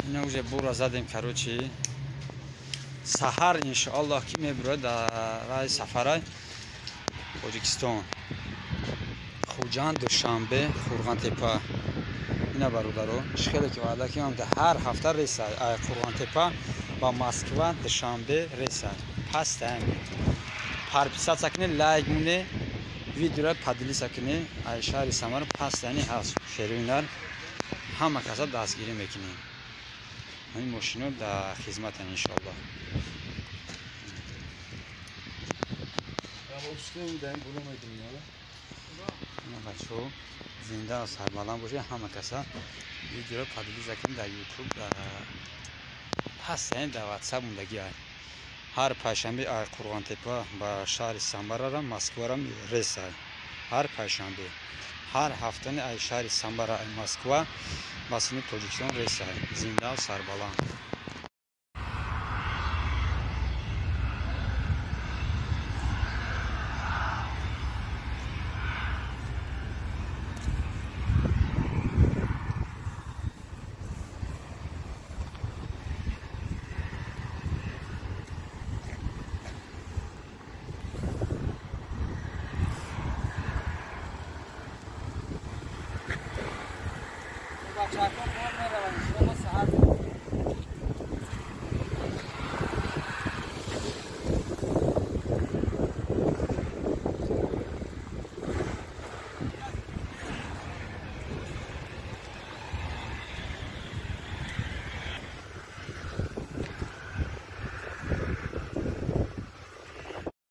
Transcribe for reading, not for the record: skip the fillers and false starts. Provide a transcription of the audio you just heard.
اینا уже бура задем, короче, саҳар иншоаллоҳ ки мебурад дар раҳи сафарай Тоҷикистон. Хуҷанд, Душанбе, Қурғонтепа. Ина бародаро, хеле ки ваъда кардам ҳар ҳафта рейс аст. Қурғонтепа ба Москва, Душанбе рейс аст. Пас тайм. Подписаться кунед, лайк мунед, видеоро подписаться кунед. Ай шаҳри Самар пас тайни ҳаст. Шеринар ҳама каса дастгирӣ мекунем. این ماشینا در خدمتن انشالله. این بچه‌ها زنده و سربلند باشه، همه کسا ویدیو رو پادلیز کنید در یوتیوب هست، در واتساپ موندگی است. هر پنجشنبه قرغانتپا با شهر سنبرا را مسکو را ریس است. هر پنجشنبه، هر هفته ای شهر سنبرا ای مسکو با سینی تاجیکستان ریس است. زنده و سربلند.